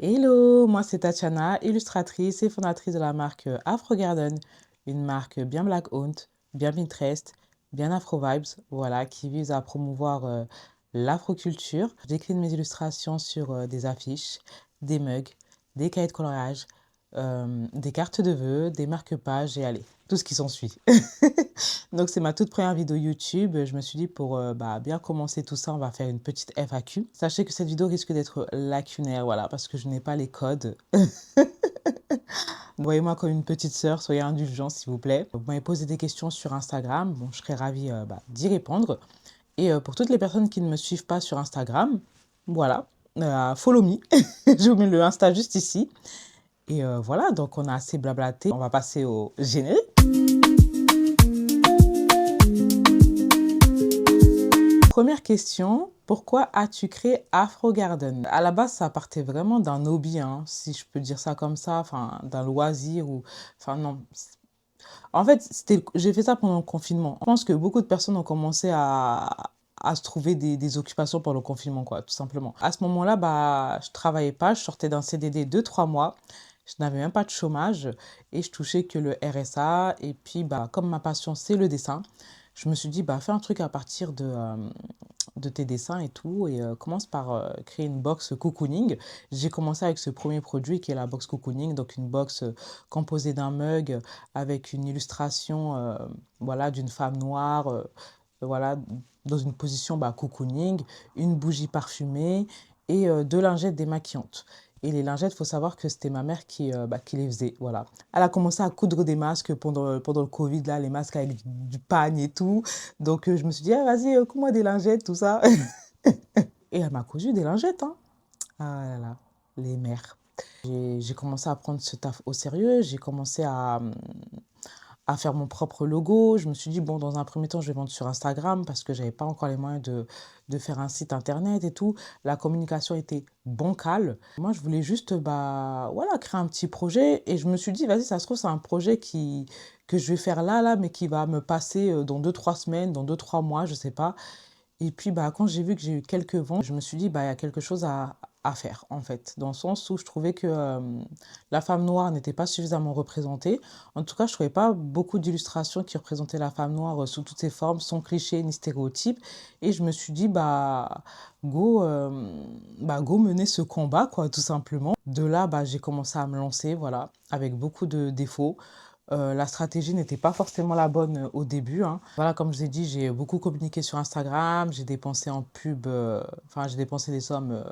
Hello, moi c'est Tatiana, illustratrice et fondatrice de la marque Afro Garden, une marque bien Black owned, bien Pinterest, bien Afro Vibes, voilà, qui vise à promouvoir l'afroculture. Je décline mes illustrations sur des affiches, des mugs, des cahiers de coloriage, des cartes de vœux, des marque-pages et allez, tout ce qui s'ensuit. Donc c'est ma toute première vidéo YouTube. Je me suis dit pour bien commencer tout ça, on va faire une petite FAQ. Sachez que cette vidéo risque d'être lacunaire, voilà, parce que je n'ai pas les codes. Voyez-moi comme une petite sœur, soyez indulgents s'il vous plaît. Vous m'avez posé des questions sur Instagram, bon, je serais ravie d'y répondre. Et pour toutes les personnes qui ne me suivent pas sur Instagram, voilà, follow me. Je vous mets le Insta juste ici. Et voilà, donc on a assez blablaté. On va passer au générique. Première question, pourquoi as-tu créé Afro Garden? À la base, ça partait vraiment d'un hobby, hein, si je peux dire ça comme ça, enfin, d'un loisir ou... Enfin, non. En fait, j'ai fait ça pendant le confinement. Je pense que beaucoup de personnes ont commencé à se trouver des occupations pendant le confinement, quoi, tout simplement. À ce moment-là, je travaillais pas, je sortais d'un CDD de 3 mois. Je n'avais même pas de chômage et je touchais que le RSA. Et puis, comme ma passion, c'est le dessin, je me suis dit, fais un truc à partir de tes dessins et tout, et commence par créer une box cocooning. J'ai commencé avec ce premier produit qui est la box cocooning, donc une box composée d'un mug avec une illustration voilà, d'une femme noire, voilà, dans une position cocooning, une bougie parfumée et deux lingettes démaquillantes. Et les lingettes, il faut savoir que c'était ma mère qui les faisait, voilà. Elle a commencé à coudre des masques pendant le Covid, là, les masques avec du pagne et tout. Donc, je me suis dit, ah, vas-y, couds-moi des lingettes, tout ça. Et elle m'a cousu des lingettes, hein. Ah là là, les mères. J'ai commencé à prendre ce taf au sérieux. J'ai commencé à faire mon propre logo. Je me suis dit, bon, dans un premier temps, je vais vendre sur Instagram parce que j'avais pas encore les moyens de faire un site internet et tout. La communication était bancale. Moi, je voulais juste, voilà, créer un petit projet et je me suis dit, vas-y, ça se trouve, c'est un projet que je vais faire là, mais qui va me passer dans 2, 3 semaines, dans 2, 3 mois, je sais pas. Et puis, quand j'ai vu que j'ai eu quelques ventes, je me suis dit, il y a quelque chose à faire, en fait. Dans le sens où je trouvais que la femme noire n'était pas suffisamment représentée. En tout cas, je trouvais pas beaucoup d'illustrations qui représentaient la femme noire sous toutes ses formes, sans clichés ni stéréotypes. Et je me suis dit, go mener ce combat, quoi, tout simplement. De là, j'ai commencé à me lancer, voilà, avec beaucoup de défauts. La stratégie n'était pas forcément la bonne au début, hein. Voilà, comme je vous ai dit, j'ai beaucoup communiqué sur Instagram, j'ai dépensé en pub, enfin j'ai dépensé des sommes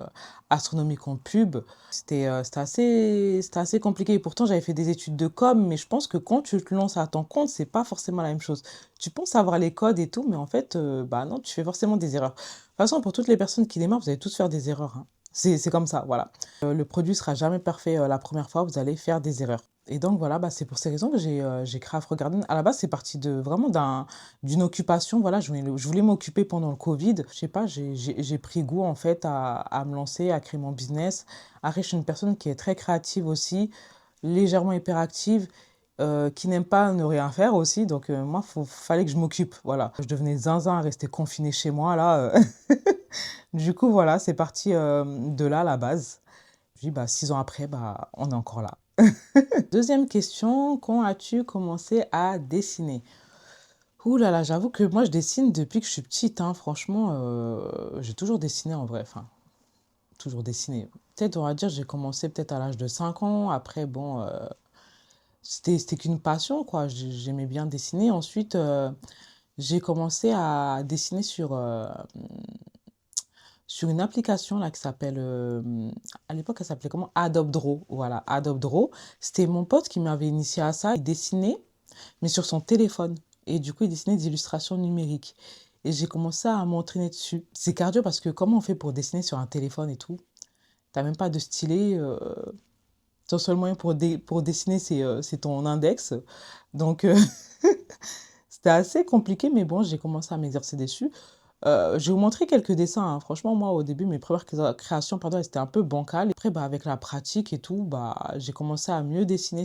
astronomiques en pub. C'était assez compliqué. Et pourtant, j'avais fait des études de com, mais je pense que quand tu te lances à ton compte, c'est pas forcément la même chose. Tu penses avoir les codes et tout, mais en fait, non, tu fais forcément des erreurs. De toute façon, pour toutes les personnes qui démarrent, vous allez tous faire des erreurs, hein. C'est comme ça, voilà. Le produit sera jamais parfait la première fois, vous allez faire des erreurs. Et donc voilà, c'est pour ces raisons que j'ai créé Afro Garden. À la base, c'est parti vraiment d'une occupation. Voilà, je voulais m'occuper pendant le Covid. Je sais pas, j'ai pris goût en fait à me lancer, à créer mon business. Après, je suis une personne qui est très créative aussi, légèrement hyperactive, qui n'aime pas ne rien faire aussi. Donc moi, fallait que je m'occupe. Voilà, je devenais zinzin à rester confinée chez moi là. Du coup, voilà, c'est parti de là à la base. Je dis, 6 ans après, on est encore là. Deuxième question, quand as-tu commencé à dessiner? Ouh là là, j'avoue que moi je dessine depuis que je suis petite, hein. Franchement, j'ai toujours dessiné en vrai, enfin, toujours dessiné. Peut-être, on va dire, j'ai commencé peut-être à l'âge de 5 ans. Après, bon, c'était qu'une passion, quoi. J'aimais bien dessiner. Ensuite, j'ai commencé à dessiner sur une application là qui s'appelle, à l'époque elle s'appelait comment? Adobe Draw. Voilà, Adobe Draw. C'était mon pote qui m'avait initié à ça. Il dessinait, mais sur son téléphone. Et du coup, il dessinait des illustrations numériques. Et j'ai commencé à m'entraîner dessus. C'est cardio parce que comment on fait pour dessiner sur un téléphone et tout? T'as même pas de stylet. Ton seul moyen pour dessiner, c'est ton index. Donc, c'était assez compliqué, mais bon, j'ai commencé à m'exercer dessus. Je vais vous montrer quelques dessins, hein. Franchement, moi, au début, mes premières créations, pardon, elles étaient un peu bancales. Après, avec la pratique et tout, j'ai commencé à mieux dessiner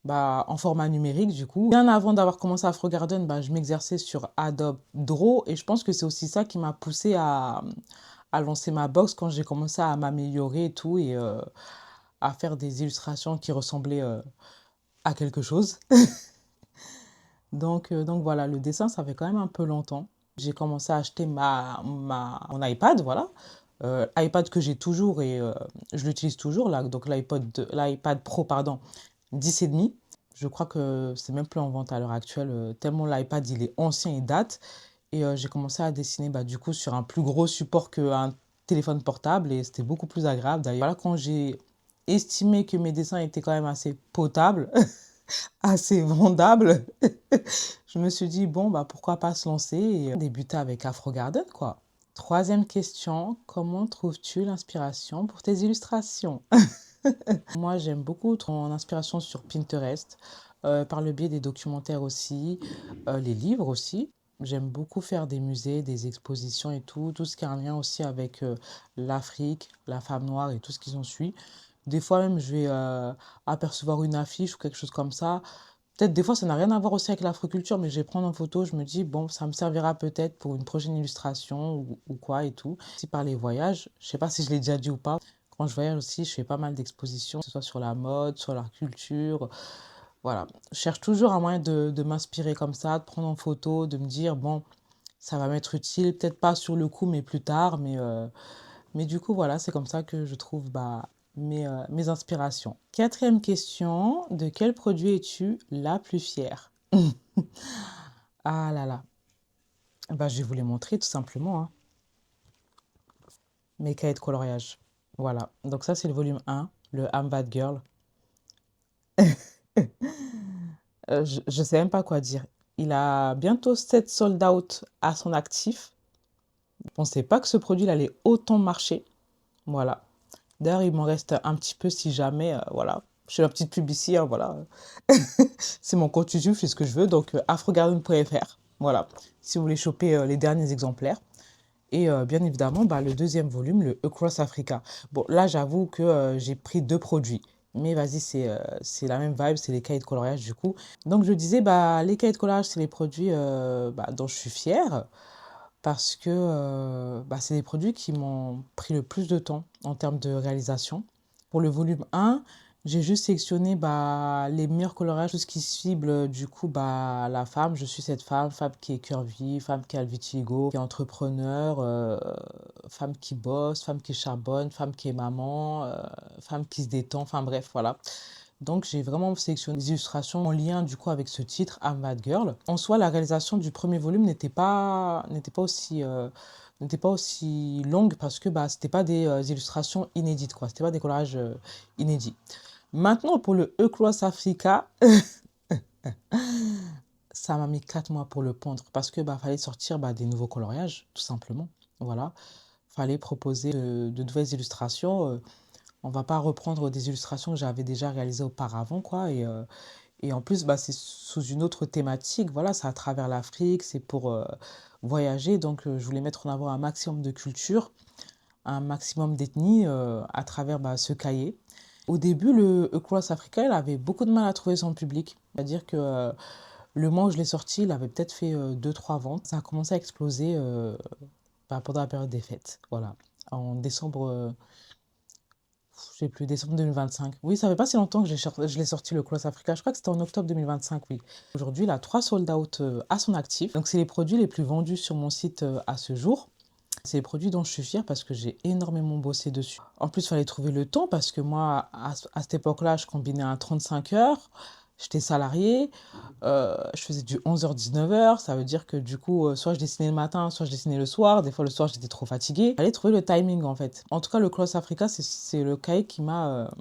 en format numérique, du coup. Bien avant d'avoir commencé Afro Garden, je m'exerçais sur Adobe Draw. Et je pense que c'est aussi ça qui m'a poussé à à lancer ma box, quand j'ai commencé à m'améliorer et tout, et à faire des illustrations qui ressemblaient à quelque chose. Donc voilà, le dessin, ça fait quand même un peu longtemps. J'ai commencé à acheter mon iPad, voilà. iPad que j'ai toujours et je l'utilise toujours, là. Donc l'iPad Pro, pardon, 10,5. Je crois que c'est même plus en vente à l'heure actuelle, tellement l'iPad, il est ancien, il date. Et j'ai commencé à dessiner bah, du coup sur un plus gros support qu'un téléphone portable et c'était beaucoup plus agréable. D'ailleurs, voilà, quand j'ai estimé que mes dessins étaient quand même assez potables, assez vendables, je me suis dit, bon, bah, pourquoi pas se lancer et débuter avec Afro Garden, quoi. Troisième question, comment trouves-tu l'inspiration pour tes illustrations? Moi, j'aime beaucoup ton inspiration sur Pinterest, par le biais des documentaires aussi, les livres aussi. J'aime beaucoup faire des musées, des expositions et tout ce qui a un lien aussi avec l'Afrique, la femme noire et tout ce qui s'en suit. Des fois même, je vais apercevoir une affiche ou quelque chose comme ça. Peut-être des fois, ça n'a rien à voir aussi avec l'africulture, mais je vais prendre en photo, je me dis, bon, ça me servira peut-être pour une prochaine illustration ou quoi et tout. Si par les voyages, je sais pas si je l'ai déjà dit ou pas, quand je voyage aussi, je fais pas mal d'expositions, que ce soit sur la mode, sur la culture. Voilà. Je cherche toujours un moyen de m'inspirer comme ça, de prendre en photo, de me dire, bon, ça va m'être utile, peut-être pas sur le coup, mais plus tard. Mais du coup, voilà, c'est comme ça que je trouve bah, mes inspirations. Quatrième question, de quel produit es-tu la plus fière? Ah là là, bah, je vais vous les montrer tout simplement, hein. Mes cahiers de coloriage. Voilà, donc ça c'est le volume 1, le I'm That Girl. Je sais même pas quoi dire. Il a bientôt 7 sold out à son actif. Je pensais pas que ce produit il allait autant marcher. Voilà. D'ailleurs, il m'en reste un petit peu si jamais, voilà. Je fais la petite publicité, hein, voilà. C'est mon compte YouTube, je fais ce que je veux. Donc, afrogarden.fr. Voilà. Si vous voulez choper les derniers exemplaires. Et bien évidemment, bah, le deuxième volume, le Across Africa. Bon, là, j'avoue que j'ai pris deux produits. Mais vas-y, c'est la même vibe, c'est les cahiers de coloriage du coup. Donc, je disais, bah, les cahiers de coloriage, c'est les produits bah, dont je suis fière parce que bah, c'est des produits qui m'ont pris le plus de temps en termes de réalisation. Pour le volume 1, j'ai juste sélectionné bah, les meilleurs colorages, tout ce qui cible du coup bah, la femme. Je suis cette femme, femme qui est curvy, femme qui a le vitiligo, qui est entrepreneur, femme qui bosse, femme qui charbonne, femme qui est maman, femme qui se détend, enfin bref, voilà. Donc j'ai vraiment sélectionné des illustrations en lien du coup avec ce titre, I'm That Girl. En soi, la réalisation du premier volume n'était pas aussi longue parce que bah, c'était pas des illustrations inédites, quoi. C'était pas des collages inédits. Maintenant, pour le E-Cross Africa, ça m'a mis 4 mois pour le pondre parce que bah, fallait sortir bah, des nouveaux coloriages, tout simplement. Voilà. Fallait proposer de nouvelles illustrations. On va pas reprendre des illustrations que j'avais déjà réalisées auparavant, quoi. Et en plus, bah, c'est sous une autre thématique. Voilà, c'est à travers l'Afrique, c'est pour voyager. Donc, je voulais mettre en avant un maximum de culture, un maximum d'ethnie à travers bah, ce cahier. Au début, le Across Africa, il avait beaucoup de mal à trouver son public. C'est-à-dire que le mois où je l'ai sorti, il avait peut-être fait 2-3 ventes. Ça a commencé à exploser bah, pendant la période des fêtes. Voilà. En décembre, je sais plus, décembre 2025. Oui, ça fait pas si longtemps que je l'ai sorti le Cross Africa. Je crois que c'était en octobre 2025, oui. Aujourd'hui, il a 3 sold out à son actif. Donc, c'est les produits les plus vendus sur mon site à ce jour. C'est les produits dont je suis fière parce que j'ai énormément bossé dessus. En plus, il fallait trouver le temps parce que moi, à cette époque-là, je combinais un 35 heures. J'étais salariée, je faisais du 11h-19h, ça veut dire que du coup, soit je dessinais le matin, soit je dessinais le soir. Des fois, le soir, j'étais trop fatiguée. Il fallait trouver le timing en fait. En tout cas, le Cross Africa, c'est le cahier qui m'a.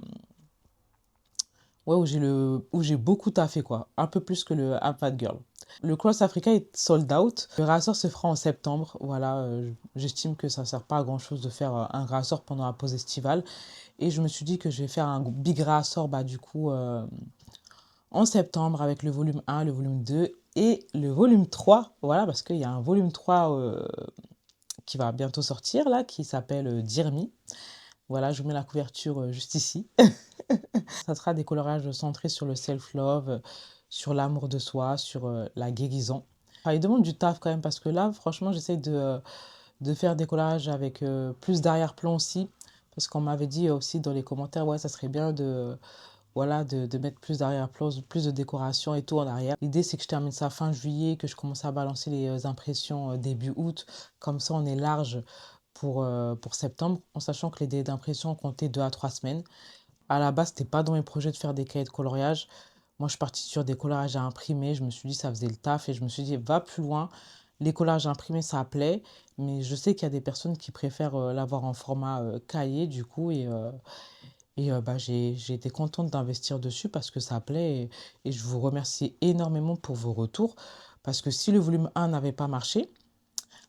Ouais, où j'ai beaucoup taffé quoi. Un peu plus que le Fat Girl. Le Cross Africa est sold out. Le réassort se fera en septembre. Voilà, j'estime que ça ne sert pas à grand chose de faire un réassort pendant la pause estivale. Et je me suis dit que je vais faire un big réassort bah, du coup en septembre avec le volume 1, le volume 2 et le volume 3. Voilà, parce qu'il y a un volume 3 qui va bientôt sortir là, qui s'appelle Dear Me. Voilà, je vous mets la couverture juste ici. Ça sera des colorages centrés sur le self-love, sur l'amour de soi, sur la guérison. Enfin, il demande du taf quand même parce que là, franchement, j'essaie de faire des collages avec plus d'arrière-plan aussi. Parce qu'on m'avait dit aussi dans les commentaires, ouais, ça serait bien de, voilà, de mettre plus d'arrière-plan, plus de décoration et tout en arrière. L'idée, c'est que je termine ça fin juillet, que je commence à balancer les impressions début août. Comme ça, on est large pour septembre, en sachant que les délais d'impression comptaient 2 à 3 semaines. À la base, c'était pas dans mes projets de faire des cahiers de coloriage. Moi, je suis partie sur des collages à imprimer. Je me suis dit, ça faisait le taf et je me suis dit, va plus loin. Les collages imprimés, ça plaît, mais je sais qu'il y a des personnes qui préfèrent l'avoir en format cahier, du coup, bah, j'ai été contente d'investir dessus parce que ça plaît et je vous remercie énormément pour vos retours. Parce que si le volume 1 n'avait pas marché,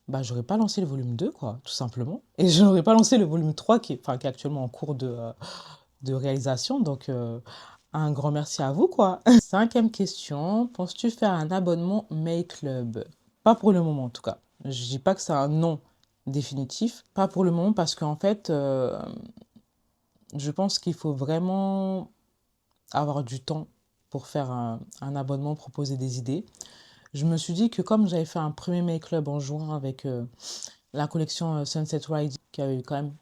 bah, j'aurais pas lancé le volume 2 quoi, tout simplement. Et je n'aurais pas lancé le volume 3 enfin, qui est actuellement en cours de réalisation. Donc, un grand merci à vous, quoi. Cinquième question, penses-tu faire un abonnement Mail Club? Pas pour le moment, en tout cas. Je dis pas que c'est un non définitif. Pas pour le moment parce qu'en fait, je pense qu'il faut vraiment avoir du temps pour faire un abonnement, proposer des idées. Je me suis dit que comme j'avais fait un premier Mail Club en juin avec la collection Sunset Riding, qui avait quand même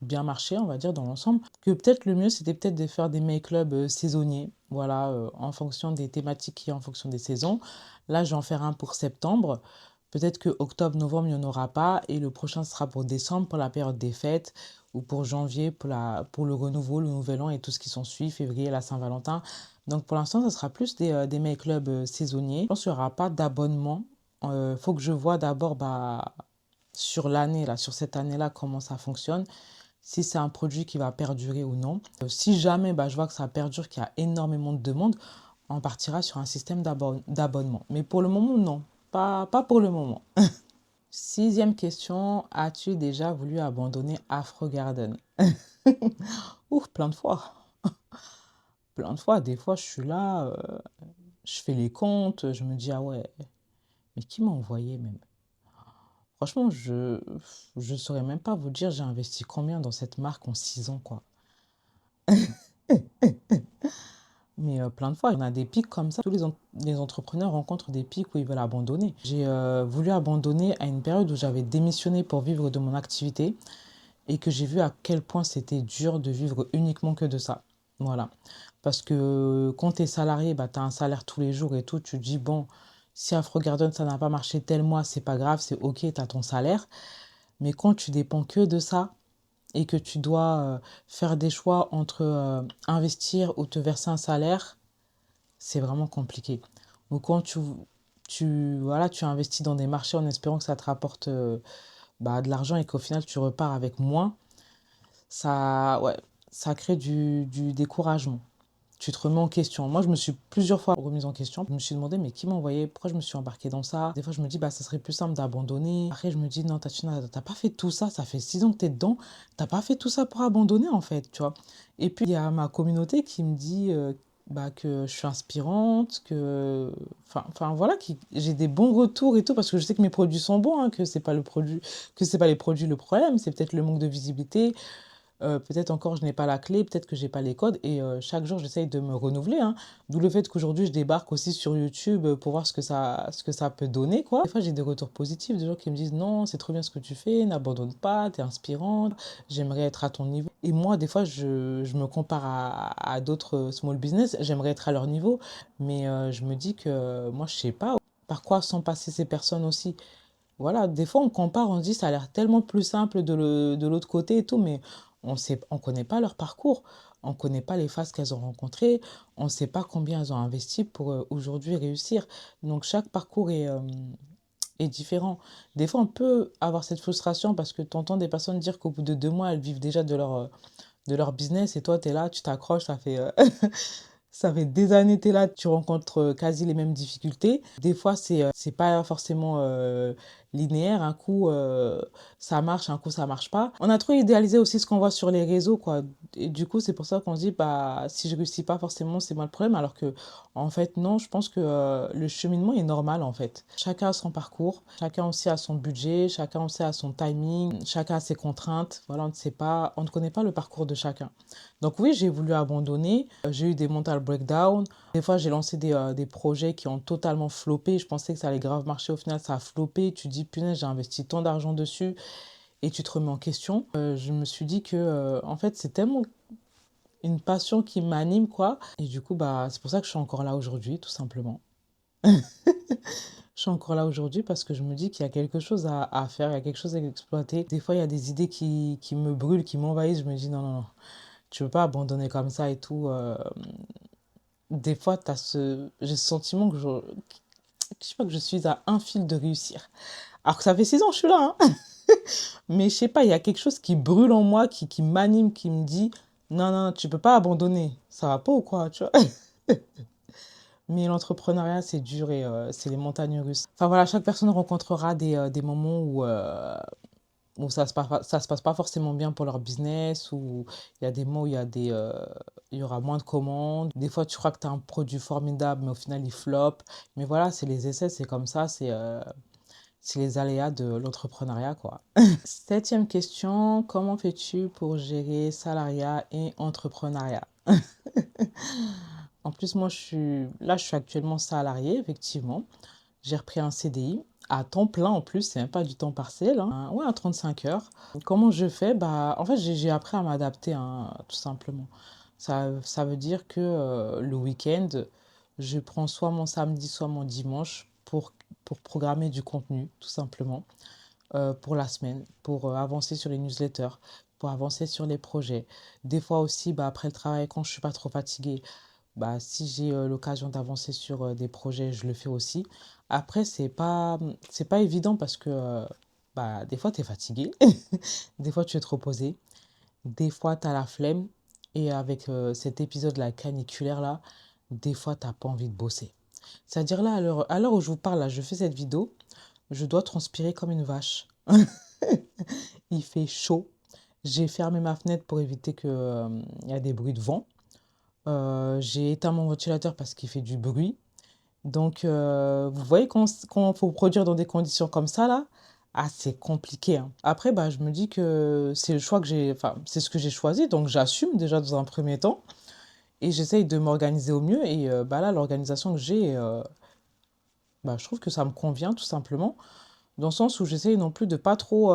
bien marché, on va dire, dans l'ensemble, que peut-être le mieux, c'était peut-être de faire des make-clubs saisonniers, voilà, en fonction des thématiques et en fonction des saisons. Là, je vais en faire un pour septembre. Peut-être que octobre, novembre, il n'y en aura pas. Et le prochain sera pour décembre, pour la période des fêtes, ou pour janvier, pour le renouveau, le nouvel an et tout ce qui s'ensuit, février, la Saint-Valentin. Donc pour l'instant, ça sera plus des make-clubs saisonniers. Je pense qu'il n'y aura pas d'abonnement. Il faut que je vois d'abord bah, sur l'année, là, sur cette année-là, comment ça fonctionne, si c'est un produit qui va perdurer ou non. Si jamais bah, je vois que ça perdure, qu'il y a énormément de demandes, on partira sur un système d'abonnement. Mais pour le moment, non. Pas pour le moment. Sixième question, as-tu déjà voulu abandonner Afro Garden? Ouf, plein de fois. Plein de fois. Des fois, je suis là, je fais les comptes, je me dis, ah ouais, mais qui m'a envoyé même? Franchement, je saurais même pas vous dire, j'ai investi combien dans cette marque en 6 ans, quoi. Mais plein de fois, on a des pics comme ça. Tous les entrepreneurs rencontrent des pics où ils veulent abandonner. J'ai voulu abandonner à une période où j'avais démissionné pour vivre de mon activité et que j'ai vu à quel point c'était dur de vivre uniquement que de ça. Voilà. Parce que quand tu es salarié, bah, tu as un salaire tous les jours et tout. Tu te dis, bon, si Afro Garden, ça n'a pas marché tel mois, c'est pas grave, c'est ok, tu as ton salaire. Mais quand tu dépends que de ça et que tu dois faire des choix entre investir ou te verser un salaire, c'est vraiment compliqué. Ou quand voilà, tu investis dans des marchés en espérant que ça te rapporte bah, de l'argent et qu'au final tu repars avec moins, ouais, ça crée du découragement. Tu te remets en question. Moi, je me suis plusieurs fois remise en question. Je me suis demandé, mais qui m'a envoyé? Pourquoi je me suis embarquée dans ça? Des fois, je me dis, bah, ça serait plus simple d'abandonner. Après, je me dis, non, t'as pas fait tout ça. Ça fait 6 ans que t'es dedans. T'as pas fait tout ça pour abandonner, en fait, tu vois. Et puis, il y a ma communauté qui me dit bah, que je suis inspirante, enfin voilà, j'ai des bons retours et tout, parce que je sais que mes produits sont bons, hein, que c'est pas le produit, que c'est pas les produits le problème, c'est peut-être le manque de visibilité. Peut-être encore je n'ai pas la clé, peut-être que j'ai pas les codes et chaque jour j'essaye de me renouveler, hein. D'où le fait qu'aujourd'hui je débarque aussi sur YouTube pour voir ce que ça peut donner, quoi. Des fois j'ai des retours positifs, des gens qui me disent non, c'est trop bien ce que tu fais, n'abandonne pas, t'es inspirante, j'aimerais être à ton niveau. Et moi des fois je me compare à d'autres small business, j'aimerais être à leur niveau, mais je me dis que moi je sais pas par quoi sont passées ces personnes aussi. Voilà, des fois on compare, on se dit ça a l'air tellement plus simple de l'autre côté et tout, mais on connaît pas leur parcours, on connaît pas les phases qu'elles ont rencontrées, on sait pas combien elles ont investi pour aujourd'hui réussir. Donc chaque parcours est différent. Des fois on peut avoir cette frustration parce que tu entends des personnes dire qu'au bout de 2 mois elles vivent déjà de leur business et toi tu es là, tu t'accroches, ça fait des années que tu es là, tu rencontres quasi les mêmes difficultés. Des fois, c'est pas forcément linéaire. Un coup, ça marche, un coup, ça marche pas. On a trop idéalisé aussi ce qu'on voit sur les réseaux, quoi. Et du coup, c'est pour ça qu'on se dit, bah, si je réussis pas forcément, c'est moi le problème. Alors que, en fait, non, je pense que le cheminement est normal, en fait. Chacun a son parcours, chacun aussi a son budget, chacun aussi a son timing, chacun a ses contraintes. Voilà, on ne connaît pas le parcours de chacun. Donc oui, j'ai voulu abandonner. J'ai eu des mental breakdowns. Des fois, j'ai lancé des projets qui ont totalement floppé. Je pensais que ça allait grave marcher. Au final, ça a floppé. Tu te dis, dis, punaise, j'ai investi tant d'argent dessus et tu te remets en question. Je me suis dit que, en fait, c'est tellement une passion qui m'anime, quoi. Et du coup, bah, c'est pour ça que je suis encore là aujourd'hui, tout simplement. Je suis encore là aujourd'hui parce que je me dis qu'il y a quelque chose à faire, il y a quelque chose à exploiter. Des fois, il y a des idées qui me brûlent, qui m'envahissent. Je me dis, non, non, non, tu veux pas abandonner comme ça et tout. Des fois, j'ai ce sentiment je sais pas, que je suis à un fil de réussir. Alors que ça fait 6 ans que je suis là, hein. Mais je sais pas, il y a quelque chose qui brûle en moi, qui m'anime, qui me dit, non, non, tu peux pas abandonner. Ça va pas ou quoi, tu vois? Mais l'entrepreneuriat, c'est dur et c'est les montagnes russes. Enfin voilà, chaque personne rencontrera des moments où ça se passe pas forcément bien pour leur business, où il y a des mois où il y aura moins de commandes. Des fois, tu crois que tu as un produit formidable, mais au final, il flop. Mais voilà, c'est les essais, c'est comme ça, c'est les aléas de l'entrepreneuriat, quoi. Septième question, comment fais-tu pour gérer salariat et entrepreneuriat? En plus, moi, je suis actuellement salariée, effectivement. J'ai repris un CDI à temps plein en plus, c'est même pas du temps partiel, hein. Ouais, à 35 heures. Comment je fais? Bah, en fait, j'ai appris à m'adapter, hein, tout simplement. Ça veut dire que le week-end, je prends soit mon samedi, soit mon dimanche pour programmer du contenu, tout simplement, pour la semaine, pour avancer sur les newsletters, pour avancer sur les projets. Des fois aussi, bah, après le travail, quand je suis pas trop fatiguée, bah, si j'ai l'occasion d'avancer sur des projets, je le fais aussi. Après, c'est pas évident parce que bah, des fois, tu es fatigué, des fois, tu es trop posé, des fois, tu as la flemme. Et avec cet épisode-là caniculaire-là, des fois, tu n'as pas envie de bosser. C'est-à-dire là, à l'heure où je vous parle, là, je fais cette vidéo, je dois transpirer comme une vache. Il fait chaud. J'ai fermé ma fenêtre pour éviter qu'il y a des bruits de vent. J'ai éteint mon ventilateur parce qu'il fait du bruit. Donc, vous voyez, quand faut produire dans des conditions comme ça, là, ah, c'est compliqué, hein. Après, bah, je me dis que c'est le choix que enfin, c'est ce que j'ai choisi, donc j'assume déjà dans un premier temps et j'essaye de m'organiser au mieux. Et bah là, l'organisation que j'ai, bah, je trouve que ça me convient tout simplement, dans le sens où j'essaye non plus de pas trop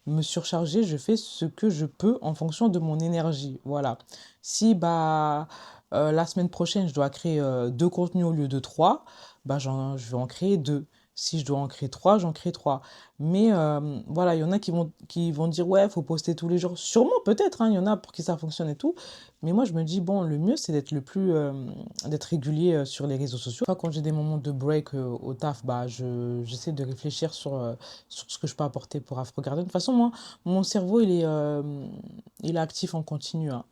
me surcharger. Je fais ce que je peux en fonction de mon énergie. Voilà. Si bah, la semaine prochaine, je dois créer 2 contenus au lieu de trois, bah, je vais en créer deux. Si je dois en créer trois, j'en crée trois. Mais voilà, il y en a qui vont dire, ouais, il faut poster tous les jours. Sûrement, peut-être, hein, il y en a pour qui ça fonctionne et tout. Mais moi, je me dis, bon, le mieux, c'est d'être régulier sur les réseaux sociaux. Enfin, quand j'ai des moments de break au taf, bah, j'essaie de réfléchir sur ce que je peux apporter pour Afro Garden. De toute façon, moi, mon cerveau, il est actif en continu, hein.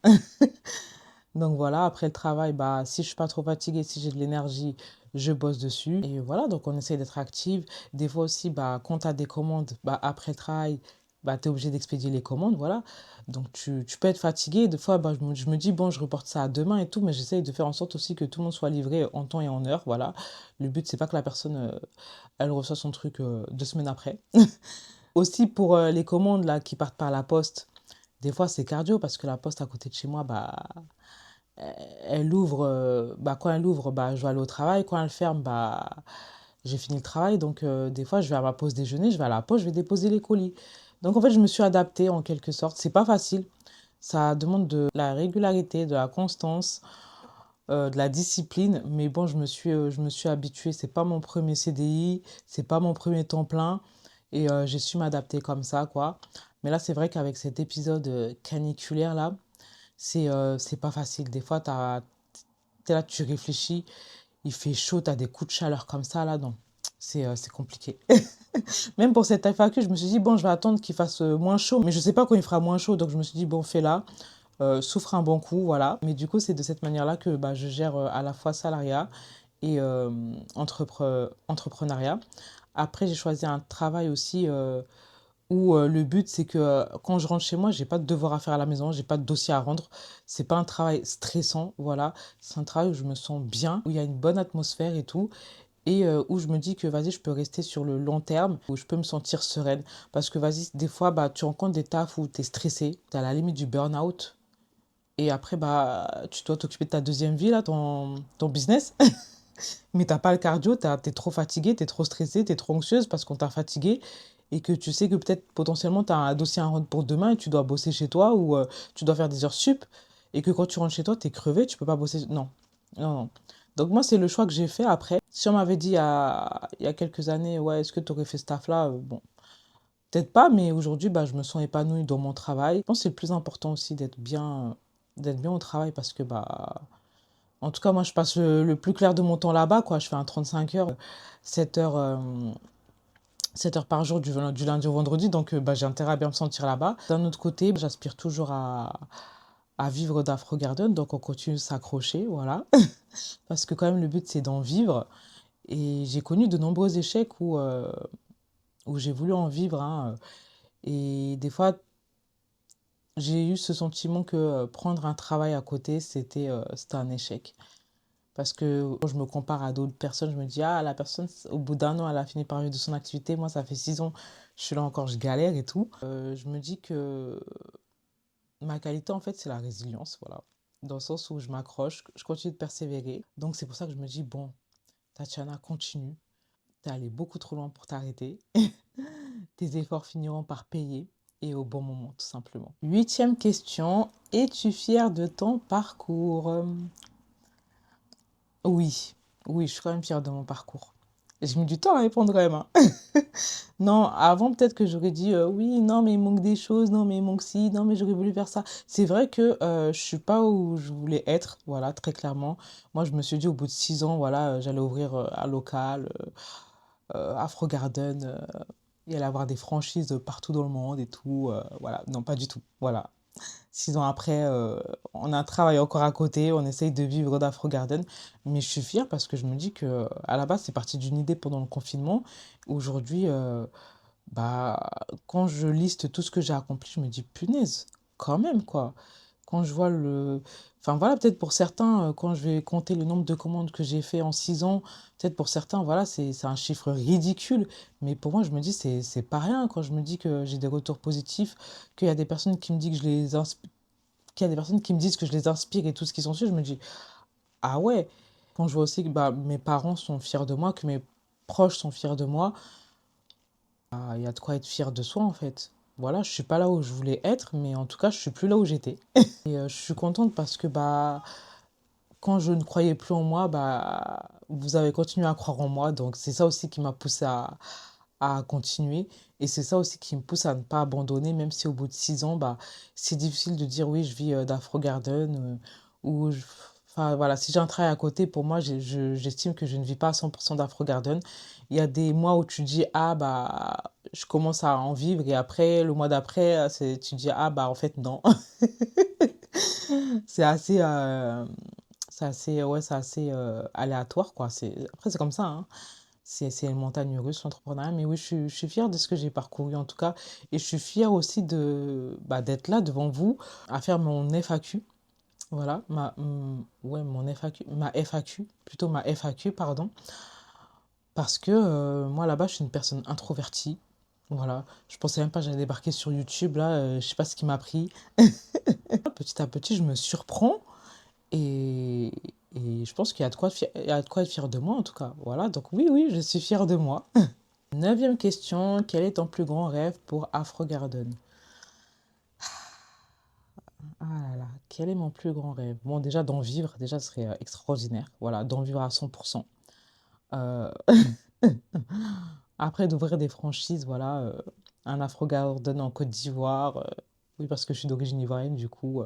Donc voilà, après le travail, bah, si je suis pas trop fatiguée, si j'ai de l'énergie, je bosse dessus. Et voilà, donc on essaie d'être active. Des fois aussi, bah, quand tu as des commandes, bah, après le travail, bah, tu es obligé d'expédier les commandes, voilà. Donc tu peux être fatigué. Des fois, bah, je me dis, bon, je reporte ça à demain et tout, mais j'essaye de faire en sorte aussi que tout le monde soit livré en temps et en heure, voilà. Le but, c'est pas que la personne, elle reçoit son truc 2 semaines après. Aussi pour les commandes là qui partent par la poste, des fois c'est cardio parce que la poste à côté de chez moi, bah, elle ouvre, bah, quand elle ouvre, bah, je vais aller au travail. Quand elle ferme, bah, j'ai fini le travail. Donc, des fois, je vais à ma pause déjeuner, je vais à la poste, je vais déposer les colis. Donc, en fait, je me suis adaptée en quelque sorte. C'est pas facile. Ça demande de la régularité, de la constance, de la discipline. Mais bon, je me suis habituée. C'est pas mon premier CDI, c'est pas mon premier temps plein. Et j'ai su m'adapter comme ça, quoi. Mais là, c'est vrai qu'avec cet épisode caniculaire, là, c'est pas facile. Des fois, t'es là, tu réfléchis, il fait chaud, t'as des coups de chaleur comme ça, là, non. C'est compliqué. Même pour cette FAQ, je me suis dit, bon, je vais attendre qu'il fasse moins chaud. Mais je sais pas quand il fera moins chaud, donc je me suis dit, bon, fais-la. Souffre un bon coup, voilà. Mais du coup, c'est de cette manière-là que bah, je gère à la fois salariat et entrepreneuriat. Après, j'ai choisi un travail aussi où le but, c'est que quand je rentre chez moi, j'ai pas de devoir à faire à la maison, j'ai pas de dossier à rendre. C'est pas un travail stressant, voilà. C'est un travail où je me sens bien, où il y a une bonne atmosphère et tout, et où je me dis que vas-y, je peux rester sur le long terme, où je peux me sentir sereine. Parce que vas-y, des fois, bah, tu rencontres des tafs où tu es stressé, tu es à la limite du burn-out, et après, bah, tu dois t'occuper de ta deuxième vie, là, ton business. mais t'as pas le cardio, t'es trop fatigué, t'es trop stressé, t'es trop anxieuse parce qu'on t'a fatigué et que tu sais que peut-être potentiellement t'as un dossier à rendre pour demain et tu dois bosser chez toi ou tu dois faire des heures sup et que quand tu rentres chez toi, t'es crevé, tu peux pas bosser. Non, non, non. Donc moi, c'est le choix que j'ai fait après. Si on m'avait dit il y a quelques années, ouais, est-ce que tu aurais fait ce taf-là? Bon, peut-être pas, mais aujourd'hui, bah, je me sens épanouie dans mon travail. Je pense que c'est le plus important aussi d'être bien au travail parce que, bah, en tout cas, moi, je passe le plus clair de mon temps là-bas, quoi. Je fais un 35 heures, 7 heures, 7 heures par jour du lundi au vendredi, donc bah, j'ai intérêt à bien me sentir là-bas. D'un autre côté, j'aspire toujours à vivre d'Afro Garden, donc on continue de s'accrocher, voilà. Parce que quand même, le but, c'est d'en vivre. Et j'ai connu de nombreux échecs où j'ai voulu en vivre, hein. Et des fois, j'ai eu ce sentiment que prendre un travail à côté, c'était un échec. Parce que quand je me compare à d'autres personnes, je me dis, ah, la personne, au bout d'un an, elle a fini par vivre de son activité. Moi, ça fait 6 ans, je suis là encore, je galère et tout. Je me dis que ma qualité, en fait, c'est la résilience, voilà. Dans le sens où je m'accroche, je continue de persévérer. Donc, c'est pour ça que je me dis, bon, Tatiana, continue. T'es allé beaucoup trop loin pour t'arrêter. Tes efforts finiront par payer et au bon moment, tout simplement. Huitième question, es-tu fière de ton parcours? Oui, oui, je suis quand même fière de mon parcours. J'ai mis du temps à répondre quand même, hein. Non, avant peut-être que j'aurais dit oui, non, mais il manque des choses, non, mais il manque ci, non, mais j'aurais voulu faire ça. C'est vrai que je suis pas où je voulais être, voilà, très clairement. Moi, je me suis dit au bout de 6 ans, voilà, j'allais ouvrir un local, Afro Garden, il allait avoir des franchises partout dans le monde et tout. Voilà, non, pas du tout. Voilà. 6 ans après, on a un travail encore à côté, on essaye de vivre d'Afro Garden, mais je suis fière parce que je me dis que à la base, c'est parti d'une idée pendant le confinement. Aujourd'hui, bah, quand je liste tout ce que j'ai accompli, je me dis, punaise, quand même, quoi. Quand je vois le... Enfin, voilà, peut-être pour certains, quand je vais compter le nombre de commandes que j'ai fait en 6 ans, peut-être pour certains, voilà, c'est un chiffre ridicule. Mais pour moi, je me dis, c'est pas rien. Quand je me dis que j'ai des retours positifs, qu'il y a des personnes qui me disent que qu'il y a des personnes qui me disent que je les inspire et tout ce qui sont sûrs, je me dis, ah ouais. Quand je vois aussi que bah, mes parents sont fiers de moi, que mes proches sont fiers de moi, bah, il y a de quoi être fier de soi en fait. Voilà, je suis pas là où je voulais être, mais en tout cas, je suis plus là où j'étais. Et je suis contente parce que bah, quand je ne croyais plus en moi, bah, vous avez continué à croire en moi. Donc c'est ça aussi qui m'a poussé à continuer. Et c'est ça aussi qui me pousse à ne pas abandonner, même si au bout de 6 ans, bah, c'est difficile de dire oui, je vis d'Afro Garden. Enfin voilà, si j'ai un travail à côté, pour moi, j'estime que je ne vis pas à 100% d'Afro Garden. Il y a des mois où tu dis, ah bah, je commence à en vivre, et après, le mois d'après, tu dis, ah bah, en fait, non. C'est assez, ouais, c'est assez aléatoire, quoi. Après, c'est comme ça, hein. C'est une montagne russe, l'entrepreneuriat. Mais oui, je suis fière de ce que j'ai parcouru, en tout cas. Et je suis fière aussi bah, d'être là devant vous, à faire mon FAQ. Voilà, ouais, ma FAQ, plutôt ma FAQ, pardon. Parce que moi, là-bas, je suis une personne introvertie. Voilà, je pensais même pas que j'allais débarquer sur YouTube, là, je sais pas ce qui m'a pris. Petit à petit, je me surprends. Et, et je pense qu'il y a de quoi, il y a de quoi être fier de moi, en tout cas. Voilà, donc oui, oui, je suis fière de moi. Neuvième question, quel est ton plus grand rêve pour Afro Garden? Ah là là, quel est mon plus grand rêve? Bon, déjà d'en vivre, déjà ce serait extraordinaire. Voilà, d'en vivre à 100%. Euh, Après, d'ouvrir des franchises, voilà, un Afro Garden en Côte d'Ivoire. Oui, parce que je suis d'origine ivoirienne, du coup,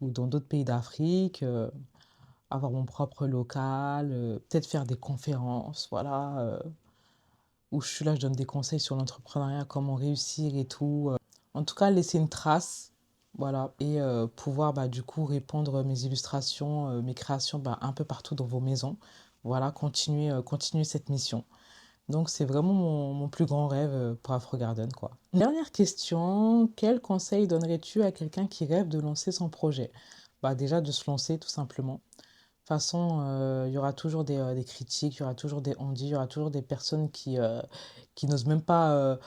ou dans d'autres pays d'Afrique. Avoir mon propre local, peut-être faire des conférences, voilà, où je suis là, je donne des conseils sur l'entrepreneuriat, comment réussir et tout. En tout cas, laisser une trace, voilà, et pouvoir bah, du coup répandre mes illustrations, mes créations bah, un peu partout dans vos maisons. Voilà, continuer cette mission. Donc, c'est vraiment mon plus grand rêve pour Afro Garden, quoi. Dernière question, quel conseil donnerais-tu à quelqu'un qui rêve de lancer son projet? Bah, déjà de se lancer tout simplement. De toute façon, il y aura toujours des critiques, il y aura toujours des on-dit, il y aura toujours des personnes qui n'osent même pas,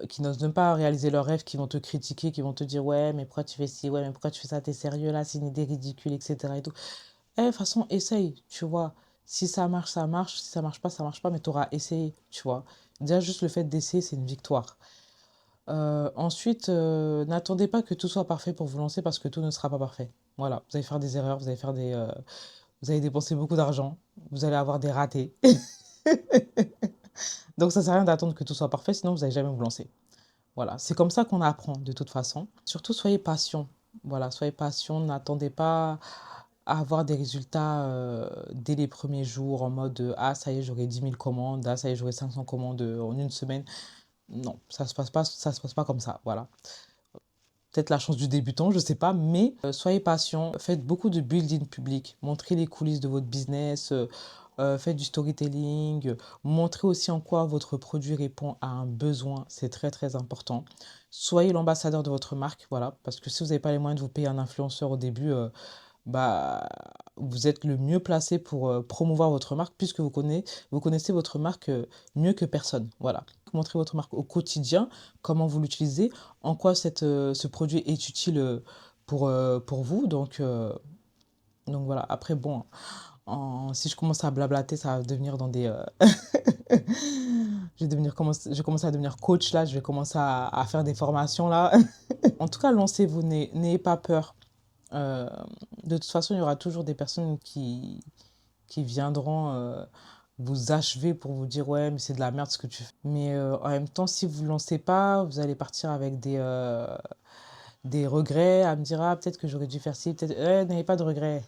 qui n'osent même pas réaliser leurs rêves, qui vont te critiquer, qui vont te dire, ouais, mais pourquoi tu fais ci, ouais, mais pourquoi tu fais ça, t'es sérieux là, c'est une idée ridicule, etc. et tout. de toute façon, essaye, tu vois. Si ça marche, ça marche. Si ça marche pas, mais tu auras essayé, tu vois. Déjà, juste le fait d'essayer, c'est une victoire. Ensuite, n'attendez pas que tout soit parfait pour vous lancer parce que tout ne sera pas parfait. Voilà, vous allez faire des erreurs, vous allez dépenser beaucoup d'argent, vous allez avoir des ratés. Donc ça sert à rien d'attendre que tout soit parfait, sinon vous n'allez jamais vous lancer. Voilà, c'est comme ça qu'on apprend de toute façon. Surtout, soyez patient. Voilà, soyez patient, n'attendez pas à avoir des résultats dès les premiers jours en mode ah ça y est, j'aurai 10 000 commandes, ah ça y est, j'aurai 500 commandes en une semaine. Non, ça se passe pas comme ça. Voilà. Peut-être la chance du débutant, je sais pas, mais soyez patient, faites beaucoup de building public, montrez les coulisses de votre business, faites du storytelling, montrez aussi en quoi votre produit répond à un besoin, c'est très très important. Soyez l'ambassadeur de votre marque, voilà, parce que si vous n'avez pas les moyens de vous payer un influenceur au début, bah, vous êtes le mieux placé pour promouvoir votre marque puisque vous connaissez votre marque mieux que personne. Voilà. Montrez votre marque au quotidien, comment vous l'utilisez, en quoi ce produit est utile pour vous. Donc voilà. Après, bon, si je commence à blablater, ça va devenir dans des... je vais commencer à devenir coach là, je vais commencer à faire des formations là. En tout cas, lancez-vous, n'ayez pas peur. Euh, de toute façon, il y aura toujours des personnes qui viendront vous achever pour vous dire ouais, mais c'est de la merde ce que tu fais. Mais en même temps, si vous ne lancez pas, vous allez partir avec des regrets, à me dire ah, peut-être que j'aurais dû faire ci, peut-être. N'ayez pas de regrets.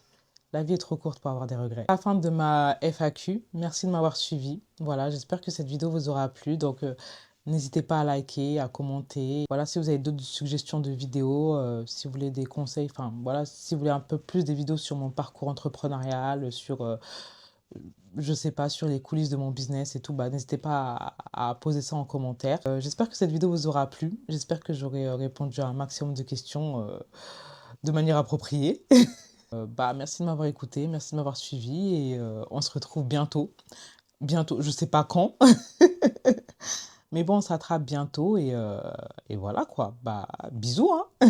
La vie est trop courte pour avoir des regrets. À la fin de ma FAQ, merci de m'avoir suivi. Voilà, j'espère que cette vidéo vous aura plu. Donc, n'hésitez pas à liker, à commenter. Voilà, si vous avez d'autres suggestions de vidéos, si vous voulez des conseils, enfin voilà, si vous voulez un peu plus des vidéos sur mon parcours entrepreneurial, sur, je sais pas, sur les coulisses de mon business et tout, bah, n'hésitez pas à poser ça en commentaire. J'espère que cette vidéo vous aura plu. J'espère que j'aurai répondu à un maximum de questions de manière appropriée. Bah, merci de m'avoir écouté, merci de m'avoir suivi et on se retrouve bientôt. Bientôt, je sais pas quand, mais bon, on s'attrape bientôt et voilà quoi. Bah, bisous, hein!